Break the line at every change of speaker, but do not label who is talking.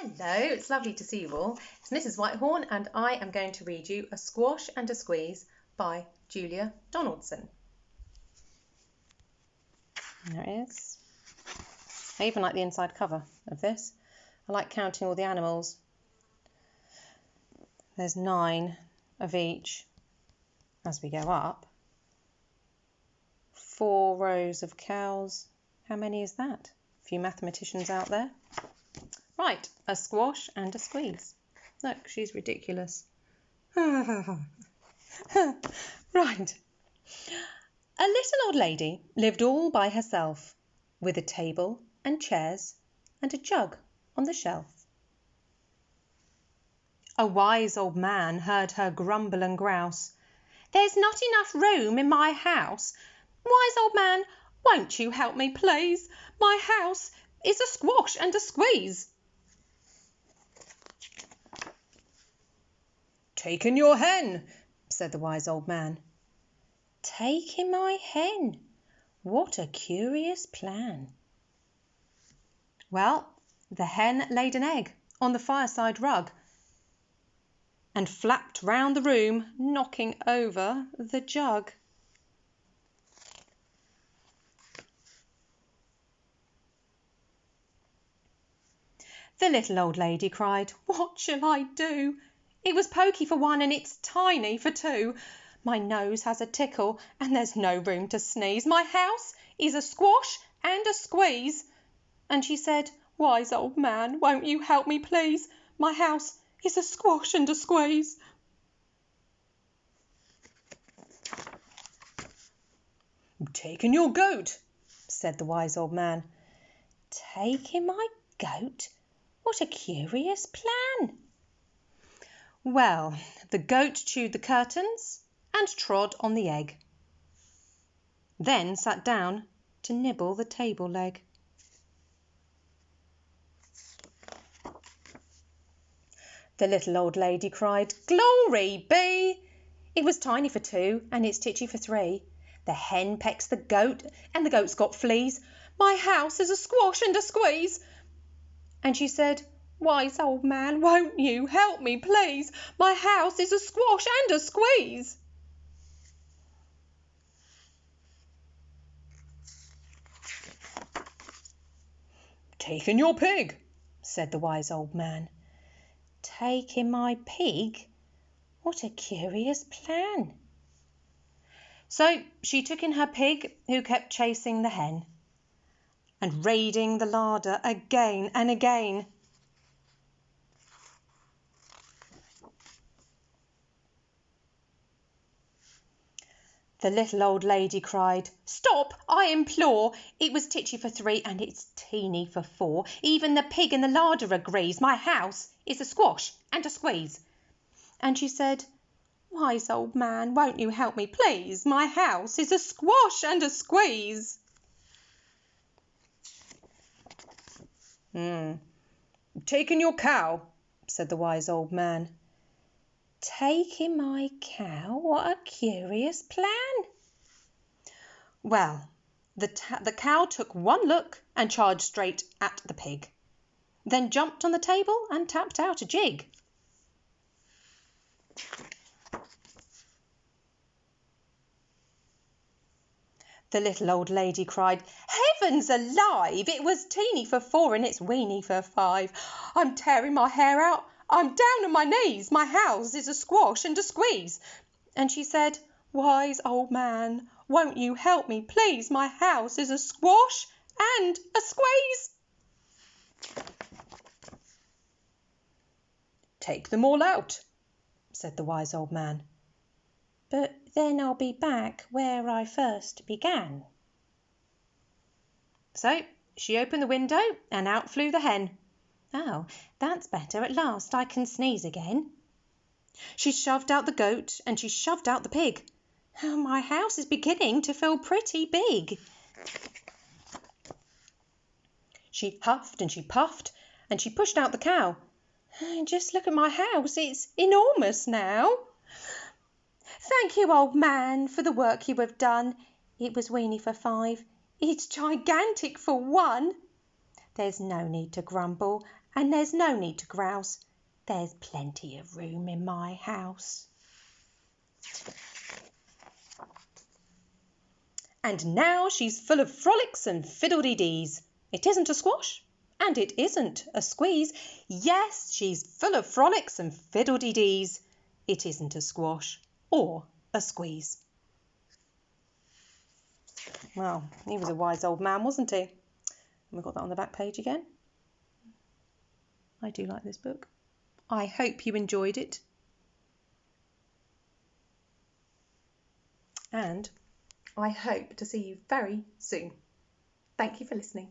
Hello, it's lovely to see you all. It's Mrs. Whitehorn and I am going to read you A Squash and a Squeeze by Julia Donaldson. There it is. I even like the inside cover of this. I like counting all the animals. There's 9 of each as we go up. 4 rows of cows. How many is that? A few mathematicians out there. Right, a squash and a squeeze. Look, she's ridiculous. Right. A little old lady lived all by herself, with a table and chairs and a jug on the shelf. A wise old man heard her grumble and grouse. "There's not enough room in my house. Wise old man, won't you help me, please? My house is a squash and a squeeze." "Take in your hen," said the wise old man. "Take in my hen? What a curious plan." Well, the hen laid an egg on the fireside rug and flapped round the room, knocking over the jug. The little old lady cried, "What shall I do? It was pokey for 1 and it's tiny for 2. My nose has a tickle and there's no room to sneeze. My house is a squash and a squeeze." And she said, "Wise old man, won't you help me, please? My house is a squash and a squeeze." "Take in your goat," said the wise old man. "Take in my goat? What a curious plan." Well, the goat chewed the curtains and trod on the egg, then sat down to nibble the table leg. The little old lady cried, "Glory be! It was tiny for 2 and it's titchy for 3. The hen pecks the goat and the goat's got fleas. My house is a squash and a squeeze." And she said, "Wise old man, won't you help me, please? My house is a squash and a squeeze." "Take in your pig," said the wise old man. "Take in my pig? What a curious plan." So she took in her pig, who kept chasing the hen and raiding the larder again and again. The little old lady cried, "Stop, I implore! It was titchy for 3 and it's teeny for 4. Even the pig in the larder agrees. My house is a squash and a squeeze." And she said, "Wise old man, won't you help me, please? My house is a squash and a squeeze." "Take in your cow," said the wise old man. "Take in my cow? What a curious plan." Well, the cow took 1 look and charged straight at the pig, then jumped on the table and tapped out a jig. The little old lady cried, "Heavens alive! It was teeny for 4 and it's weeny for 5. I'm tearing my hair out. I'm down on my knees. My house is a squash and a squeeze." And she said, "Wise old man, won't you help me, please? My house is a squash and a squeeze." "Take them all out," said the wise old man. "But then I'll be back where I first began." So she opened the window and out flew the hen. "Oh, that's better. At last I can sneeze again." She shoved out the goat and she shoved out the pig. "Oh, my house is beginning to feel pretty big." She huffed and she puffed and she pushed out the cow. "Just look at my house. It's enormous now." "Thank you, old man, for the work you have done. It was weeny for 5. It's gigantic for 1. There's no need to grumble and there's no need to grouse. There's plenty of room in my house. And now she's full of frolics and fiddle-dee-dees. It isn't a squash and it isn't a squeeze. Yes, she's full of frolics and fiddle-dee-dees. It isn't a squash or a squeeze. Well, he was a wise old man, wasn't he? And we've got that on the back page again. I do like this book. I hope you enjoyed it. And I hope to see you very soon. Thank you for listening.